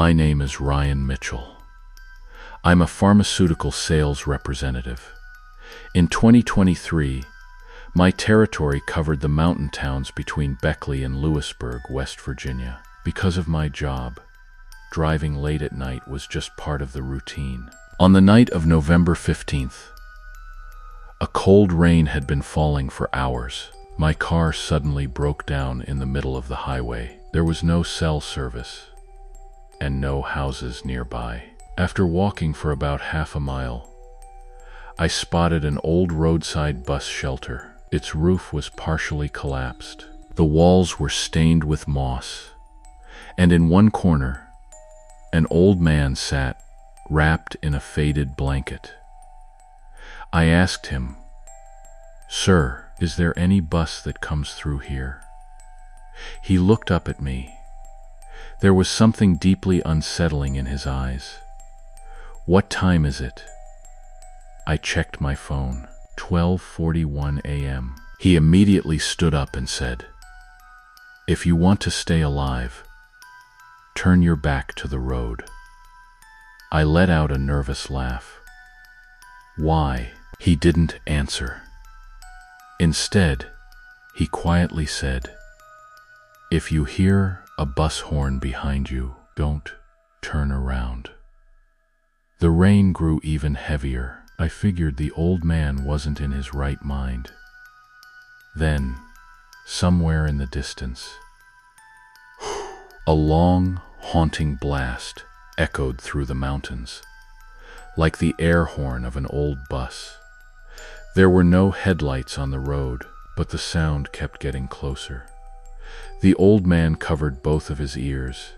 My name is Ryan Mitchell. I'm a pharmaceutical sales representative. In 2023, my territory covered the mountain towns between Beckley and Lewisburg, West Virginia. Because of my job, driving late at night was just part of the routine. On the night of November 15th, a cold rain had been falling for hours. My car suddenly broke down in the middle of the highway. There was no cell service and no houses nearby. After walking for about half a mile, I spotted an old roadside bus shelter. Its roof was partially collapsed. The walls were stained with moss, and in one corner, an old man sat, wrapped in a faded blanket. I asked him, "Sir, is there any bus that comes through here?" He looked up at me. There was something deeply unsettling in his eyes. "What time is it?" I checked my phone. 12:41 a.m. He immediately stood up and said, "If you want to stay alive, turn your back to the road." I let out a nervous laugh. "Why?" He didn't answer. Instead, he quietly said, "If you hear a bus horn behind you, don't turn around." The rain grew even heavier. I figured the old man wasn't in his right mind. Then, somewhere in the distance, a long, haunting blast echoed through the mountains, like the air horn of an old bus. There were no headlights on the road, but the sound kept getting closer. The old man covered both of his ears.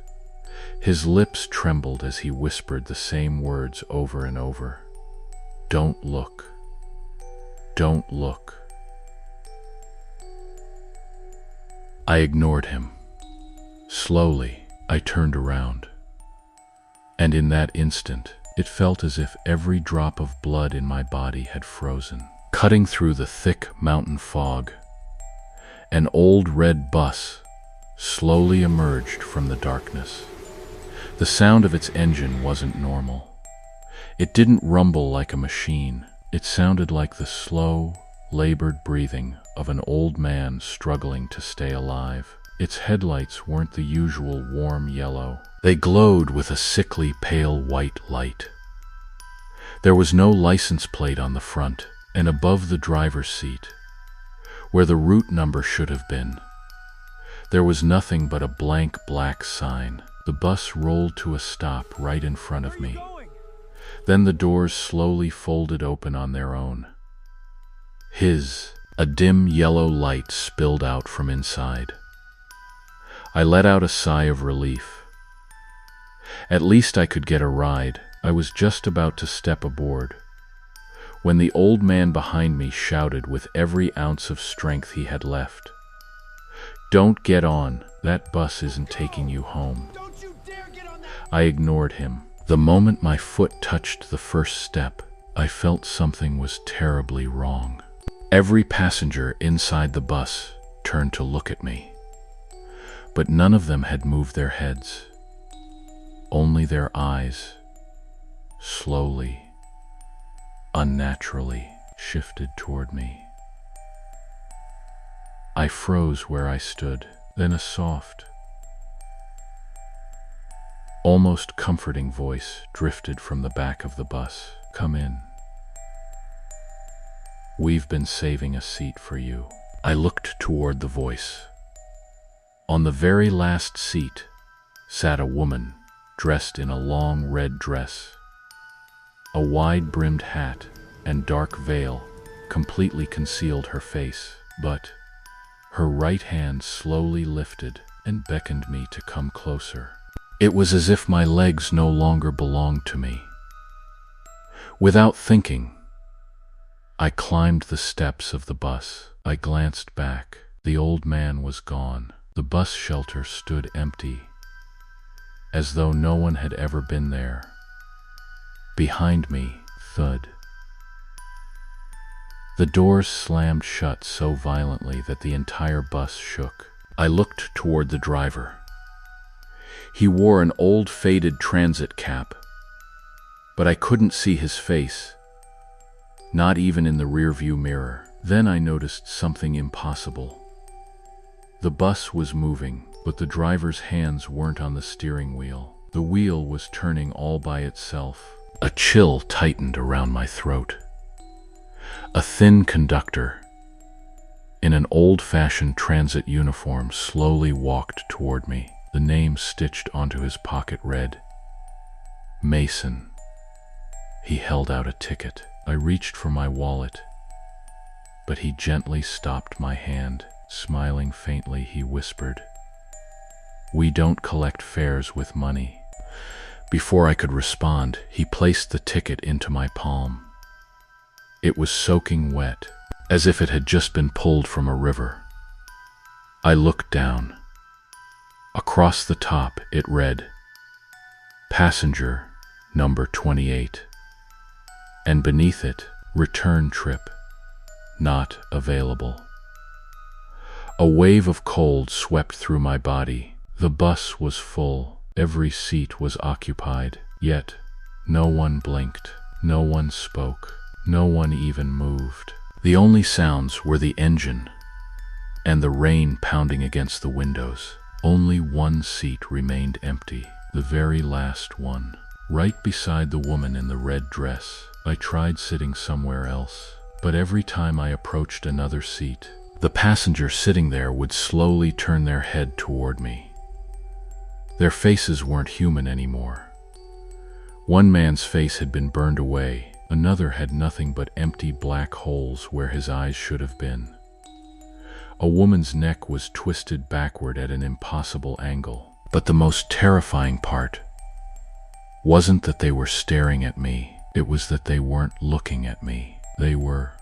His lips trembled as he whispered the same words over and over. "Don't look. Don't look." I ignored him. Slowly, I turned around. And in that instant, it felt as if every drop of blood in my body had frozen. Cutting through the thick mountain fog, an old red bus slowly emerged from the darkness. The sound of its engine wasn't normal. It didn't rumble like a machine. It sounded like the slow, labored breathing of an old man struggling to stay alive. Its headlights weren't the usual warm yellow. They glowed with a sickly pale white light. There was no license plate on the front, and above the driver's seat, where the route number should have been, there was nothing but a blank black sign. The bus rolled to a stop right in front of me. Then the doors slowly folded open on their own. A dim yellow light spilled out from inside. I let out a sigh of relief. At least I could get a ride. I was just about to step aboard when the old man behind me shouted with every ounce of strength he had left, "Don't get on. That bus isn't taking you home." I ignored him. The moment my foot touched the first step, I felt something was terribly wrong. Every passenger inside the bus turned to look at me, but none of them had moved their heads. Only their eyes, slowly, unnaturally, shifted toward me. I froze where I stood. Then a soft, almost comforting voice drifted from the back of the bus. "Come in. We've been saving a seat for you." I looked toward the voice. On the very last seat sat a woman dressed in a long red dress. A wide-brimmed hat and dark veil completely concealed her face, but her right hand slowly lifted and beckoned me to come closer. It was as if my legs no longer belonged to me. Without thinking, I climbed the steps of the bus. I glanced back. The old man was gone. The bus shelter stood empty, as though no one had ever been there. Behind me, thud. The doors slammed shut so violently that the entire bus shook. I looked toward the driver. He wore an old faded transit cap, but I couldn't see his face, not even in the rearview mirror. Then I noticed something impossible. The bus was moving, but the driver's hands weren't on the steering wheel. The wheel was turning all by itself. A chill tightened around my throat. A thin conductor, in an old-fashioned transit uniform, slowly walked toward me. The name stitched onto his pocket read, Mason. He held out a ticket. I reached for my wallet, but he gently stopped my hand. Smiling faintly, he whispered, "We don't collect fares with money." Before I could respond, he placed the ticket into my palm. It was soaking wet, as if it had just been pulled from a river. I looked down. Across the top, it read, "Passenger number 28." And beneath it, "Return trip not available." A wave of cold swept through my body. The bus was full. Every seat was occupied. Yet, no one blinked. No one spoke. No one even moved. The only sounds were the engine and the rain pounding against the windows. Only one seat remained empty, the very last one, right beside the woman in the red dress. I tried sitting somewhere else, but every time I approached another seat, the passenger sitting there would slowly turn their head toward me. Their faces weren't human anymore. One man's face had been burned away. Another had nothing but empty black holes where his eyes should have been. A woman's neck was twisted backward at an impossible angle. But the most terrifying part wasn't that they were staring at me. It was that they weren't looking at me. They were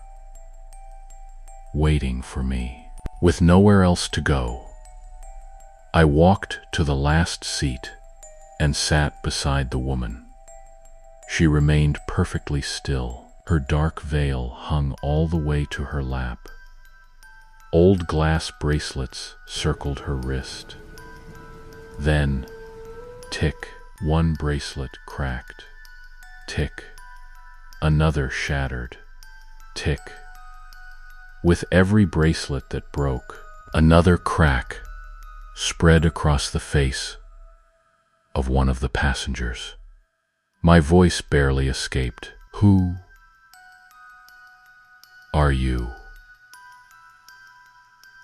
waiting for me. With nowhere else to go, I walked to the last seat and sat beside the woman. She remained perfectly still. Her dark veil hung all the way to her lap. Old glass bracelets circled her wrist. Then, tick, one bracelet cracked. Tick, another shattered. Tick. With every bracelet that broke, another crack spread across the face of one of the passengers. My voice barely escaped. "Who are you?"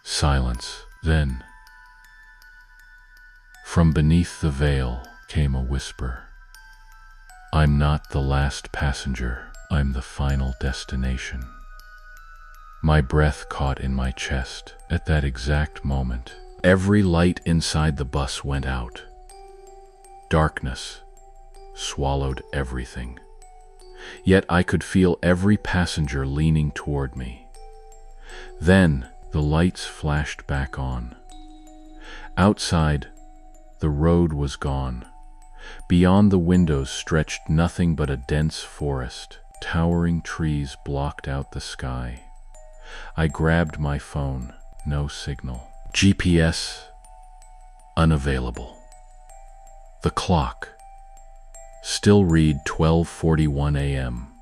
Silence. Then, from beneath the veil came a whisper. "I'm not the last passenger. I'm the final destination." My breath caught in my chest. At that exact moment, every light inside the bus went out. Darkness swallowed everything. Yet I could feel every passenger leaning toward me. Then the lights flashed back on. Outside, the road was gone. Beyond the windows stretched nothing but a dense forest. Towering trees blocked out the sky. I grabbed my phone. No signal. GPS unavailable. The clock still read 12:41 a.m.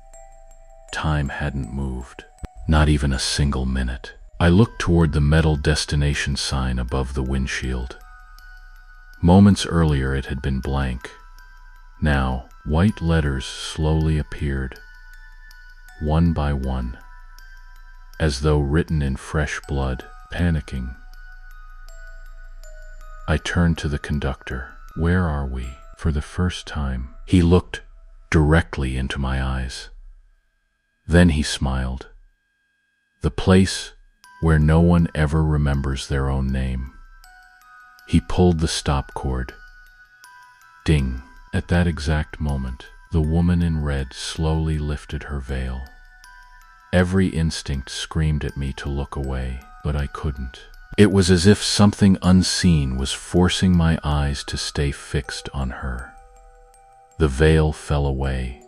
Time hadn't moved. Not even a single minute. I looked toward the metal destination sign above the windshield. Moments earlier it had been blank. Now, white letters slowly appeared, one by one, as though written in fresh blood. Panicking, I turned to the conductor. "Where are we?" For the first time, he looked directly into my eyes. Then he smiled. "The place where no one ever remembers their own name." He pulled the stop cord. Ding! At that exact moment, the woman in red slowly lifted her veil. Every instinct screamed at me to look away, but I couldn't. It was as if something unseen was forcing my eyes to stay fixed on her. The veil fell away.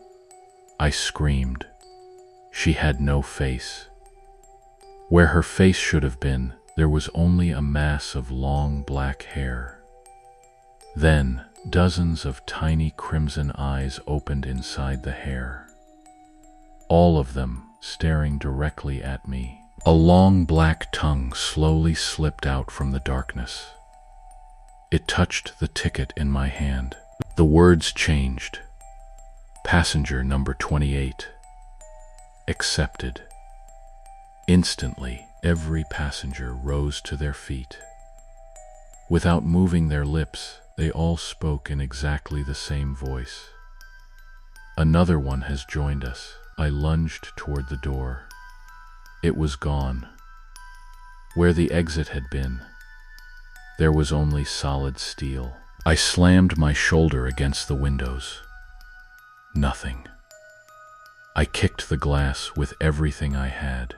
I screamed. She had no face. Where her face should have been, there was only a mass of long black hair. Then, Dozens of tiny crimson eyes opened inside the hair, all of them staring directly at me. A long black tongue slowly slipped out from the darkness. It touched the ticket in my hand. The words changed. Passenger number 28. Accepted. Instantly, every passenger rose to their feet. Without moving their lips, they all spoke in exactly the same voice. Another one has joined us. I lunged toward the door. It was gone. Where the exit had been, there was only solid steel. I slammed my shoulder against the windows. Nothing. I kicked the glass with everything I had.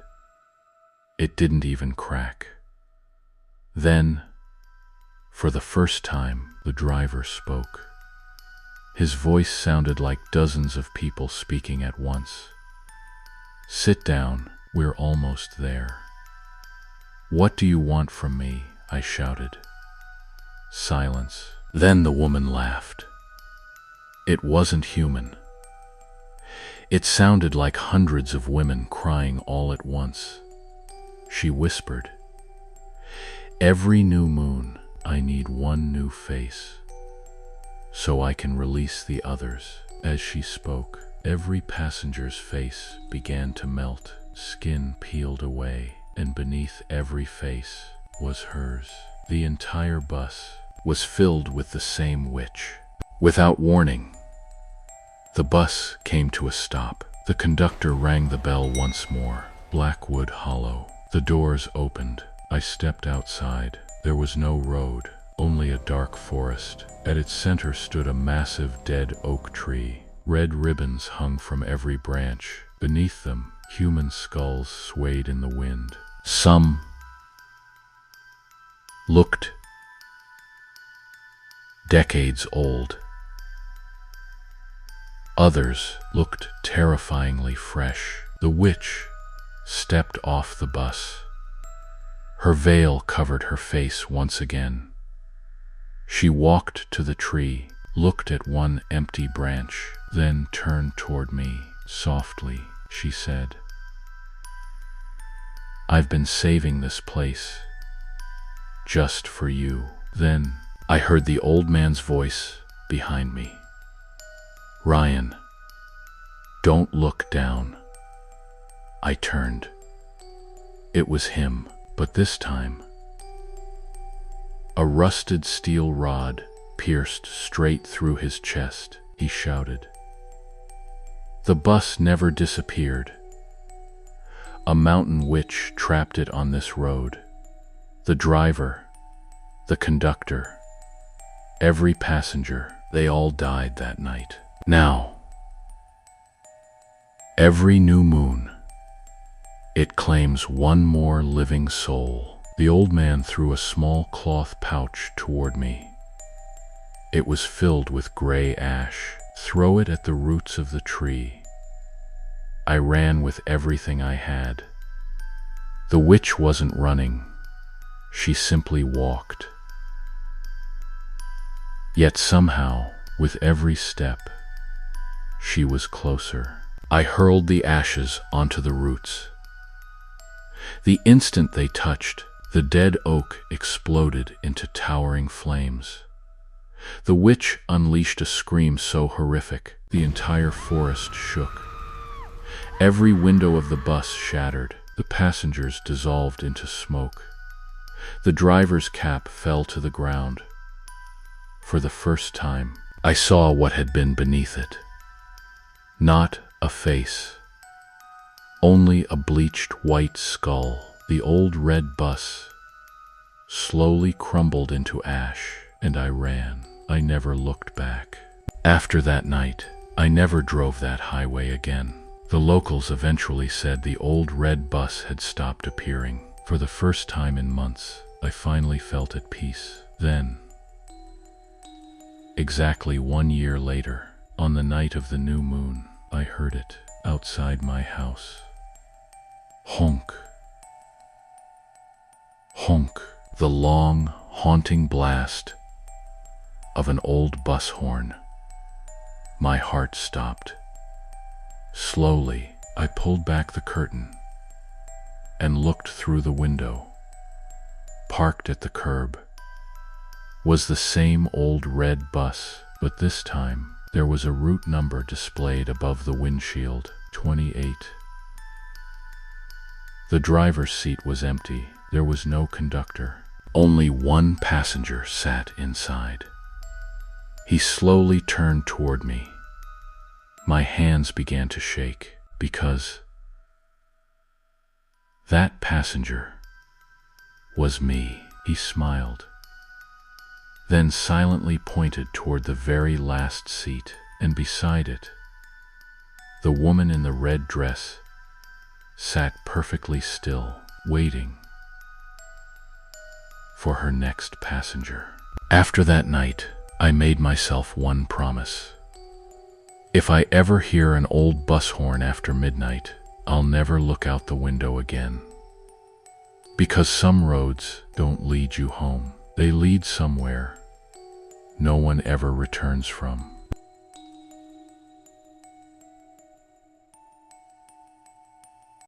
It didn't even crack. Then, for the first time, the driver spoke. His voice sounded like dozens of people speaking at once. "Sit down, we're almost there." "What do you want from me?" I shouted. Silence. Then the woman laughed. It wasn't human. It sounded like hundreds of women crying all at once. She whispered, "Every new moon, I need one new face, so I can release the others." As she spoke, every passenger's face began to melt. Skin peeled away, and beneath every face was hers. The entire bus was filled with the same witch. Without warning, the bus came to a stop. The conductor rang the bell once more. Blackwood Hollow. The doors opened. I stepped outside. There was no road, only a dark forest. At its center stood a massive dead oak tree. Red ribbons hung from every branch. Beneath them, human skulls swayed in the wind. Some looked decades old. Others looked terrifyingly fresh. The witch stepped off the bus. Her veil covered her face once again. She walked to the tree, looked at one empty branch, then turned toward me. Softly, she said, "I've been saving this place just for you." Then I heard the old man's voice behind me. "Ryan, don't look down." I turned. It was him, but this time, a rusted steel rod pierced straight through his chest. He shouted. The bus never disappeared. A mountain witch trapped it on this road. The driver, the conductor, every passenger, they all died that night. Now, every new moon, it claims one more living soul. The old man threw a small cloth pouch toward me. It was filled with gray ash. "Throw it at the roots of the tree." I ran with everything I had. The witch wasn't running. She simply walked. Yet somehow, with every step, she was closer. I hurled the ashes onto the roots. The instant they touched, the dead oak exploded into towering flames. The witch unleashed a scream so horrific, the entire forest shook. Every window of the bus shattered. The passengers dissolved into smoke. The driver's cap fell to the ground. For the first time, I saw what had been beneath it. Not a face, only a bleached white skull. The old red bus slowly crumbled into ash, and I ran. I never looked back. After that night, I never drove that highway again. The locals eventually said the old red bus had stopped appearing. For the first time in months, I finally felt at peace. Then, exactly 1 year later, on the night of the new moon, I heard it outside my house. Honk. Honk. The long, haunting blast of an old bus horn. My heart stopped. Slowly, I pulled back the curtain and looked through the window. Parked at the curb was the same old red bus, but this time there was a route number displayed above the windshield, 28. The driver's seat was empty. There was no conductor. Only one passenger sat inside. He slowly turned toward me. My hands began to shake because that passenger was me. He smiled, then silently pointed toward the very last seat, and beside it, the woman in the red dress sat perfectly still, waiting for her next passenger. After that night, I made myself one promise. If I ever hear an old bus horn after midnight, I'll never look out the window again. Because some roads don't lead you home. They lead somewhere no one ever returns from.